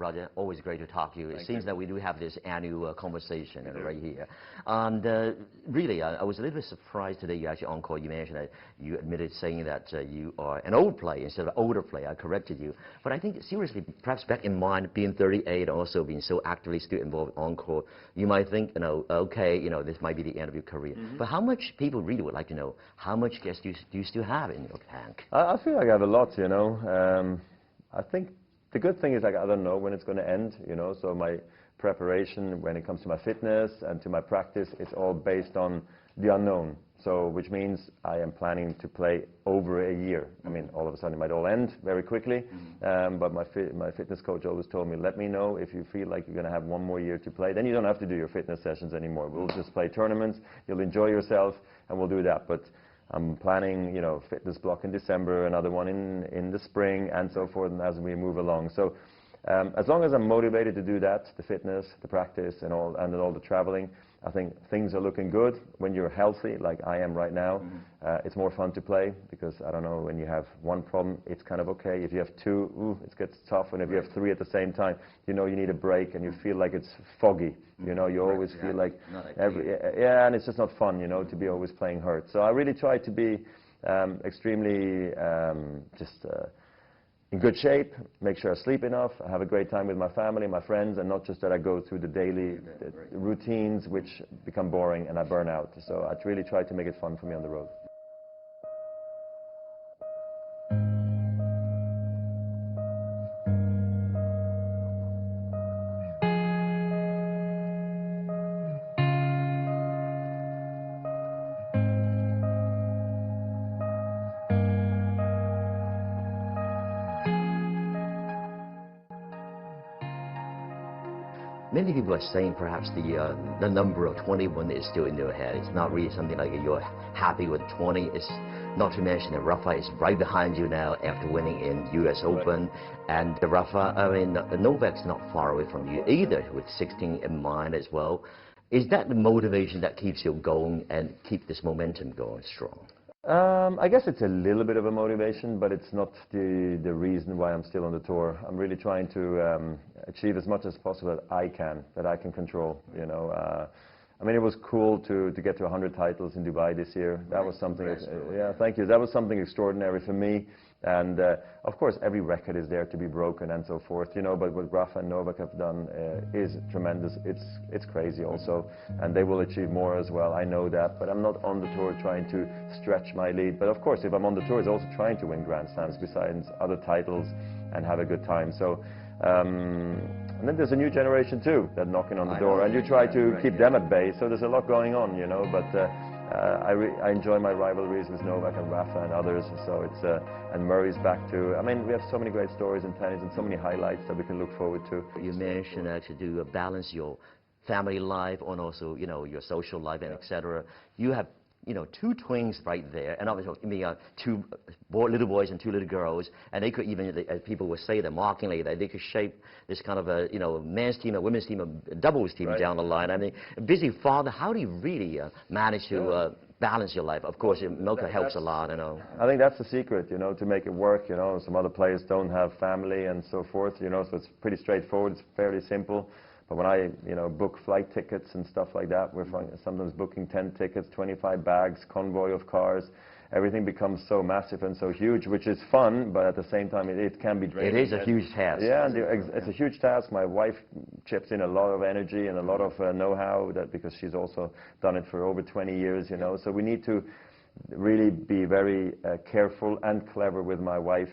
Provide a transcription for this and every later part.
Roger, always great to talk to you. It seems that we do have this annual conversation right here. And really, I was a little bit surprised today you actually encore. You mentioned that you admitted saying that you are an old player instead of older player. I corrected you. But I think, seriously, perhaps back in mind, being 38 and also being so actively still involved in encore, you might think, okay, this might be the end of your career. But how much people really would like to know, how much gas do you still have in your tank? I feel like I have a lot, I think the good thing is, I don't know when it's going to end, so my preparation when it comes to my fitness and to my practice, it's all based on the unknown. So, which means I am planning to play over a year. I mean, all of a sudden it might all end very quickly, but my fitness coach always told me, let me know if you feel like you're going to have one more year to play. Then you don't have to do your fitness sessions anymore. We'll just play tournaments, you'll enjoy yourself, and we'll do that. But I'm planning, fitness block in December, another one in the spring, and so forth, and as we move along. So, as long as I'm motivated to do that, the fitness, the practice, and all the traveling, I think things are looking good. When you're healthy, like I am right now, it's more fun to play because, I don't know, when you have one problem, it's kind of okay. If you have two, it gets tough. And if you have three at the same time, you need a break and you feel like it's foggy. You always feel like and it's just not fun, to be always playing hurt. So I really try to be extremely in good shape, make sure I sleep enough, I have a great time with my family, my friends, and not just that I go through the daily routines which become boring and I burn out. So I really try to make it fun for me on the road. Many people are saying perhaps the number of 21 is still in their head. It's not really something like you're happy with 20. It's not to mention that Rafa is right behind you now after winning in U.S. Open. And Novak's not far away from you either, with 16 in mind as well. Is that the motivation that keeps you going and keep this momentum going strong? I guess it's a little bit of a motivation, but it's not the reason why I'm still on the tour. I'm really trying to achieve as much as possible that I can control. I mean, it was cool to get to 100 titles in Dubai this year. That was something. Yeah, thank you. That was something extraordinary for me. And of course, every record is there to be broken and so forth, But what Rafa and Novak have done is tremendous. It's crazy also, and they will achieve more as well. I know that, but I'm not on the tour trying to stretch my lead. But of course, if I'm on the tour, it's also trying to win Grand Slams besides other titles and have a good time. So. And then there's a new generation too that knocking on the door, and you try to keep them at bay. So there's a lot going on, But I enjoy my rivalries with Novak and Rafa and others. So it's and Murray's back too. I mean, we have so many great stories in tennis and so many highlights that we can look forward to. You mentioned to do balance your family life and also your social life and etc. You have two twins right there, and obviously, two little boys and two little girls, and they could even, as people would say that mockingly, that they could shape this kind of a, men's team, a women's team, a doubles team down the line. I mean, a busy father, how do you really manage to balance your life? Of course, Milka helps a lot, I think that's the secret, to make it work, Some other players don't have family and so forth, so it's pretty straightforward, it's fairly simple. But when I, book flight tickets and stuff like that, we're sometimes booking 10 tickets, 25 bags, convoy of cars. Everything becomes so massive and so huge, which is fun, but at the same time, it can be draining. It is a huge task. Yeah, and it's a huge task. My wife chips in a lot of energy and a lot of know-how, because she's also done it for over 20 years, So we need to really be very careful and clever with my wife.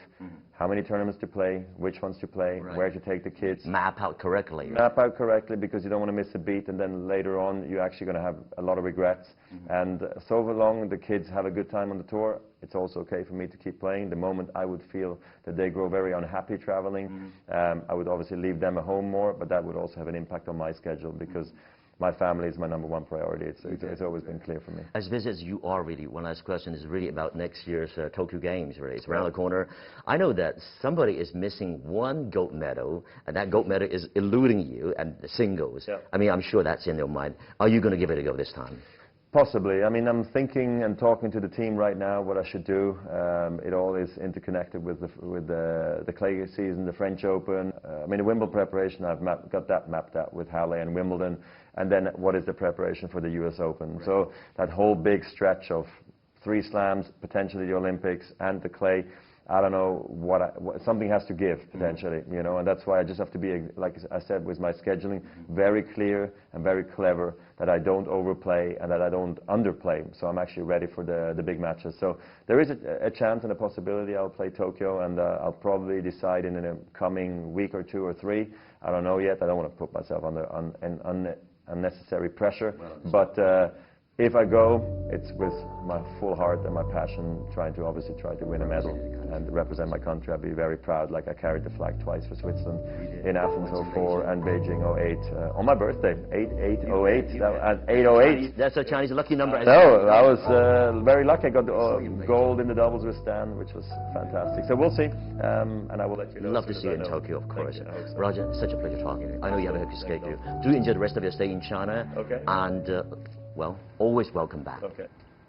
How many tournaments to play, which ones to play, where to take the kids. Map out correctly. Map out correctly, because you don't want to miss a beat, and then later on you're actually going to have a lot of regrets. And so long the kids have a good time on the tour, it's also okay for me to keep playing. The moment I would feel that they grow very unhappy traveling, I would obviously leave them at home more, but that would also have an impact on my schedule, because my family is my #1 priority. It's always been clear for me. As busy as you are, really, one last question is really about next year's Tokyo Games, really. It's around the corner. I know that somebody is missing one gold medal, and that gold medal is eluding you, and the singles. I mean, I'm sure that's in your mind. Are you going to give it a go this time? Possibly. I mean, I'm thinking and talking to the team right now what I should do. It all is interconnected with the clay season, the French Open. I mean, the Wimbledon preparation, I've got that mapped out with Halle and Wimbledon. And then what is the preparation for the US Open? Right. So that whole big stretch of 3 slams, potentially the Olympics and the clay, I don't know something has to give potentially, you know, and that's why I just have to be, like I said, with my scheduling, very clear and very clever, that I don't overplay and that I don't underplay. So I'm actually ready for the big matches. So there is a chance and a possibility I'll play Tokyo, and I'll probably decide in a coming week or 2 or 3. I don't know yet. I don't want to put myself under unnecessary pressure, but if I go, it's with my full heart and my passion, trying to win a medal and represent my country. I'd be very proud. Like, I carried the flag twice for Switzerland in Athens 04 and Beijing 08 on my birthday, 8/08 and 8/08. That's a Chinese lucky number. No, I was very lucky. I got gold in the doubles with Stan, which was fantastic. So we'll see, and I will let you know. Love to see you in Tokyo, of course. Roger, such a pleasure talking to you. I know you have a hectic schedule. Do enjoy the rest of your stay in China. Okay. And well, always welcome back. Okay.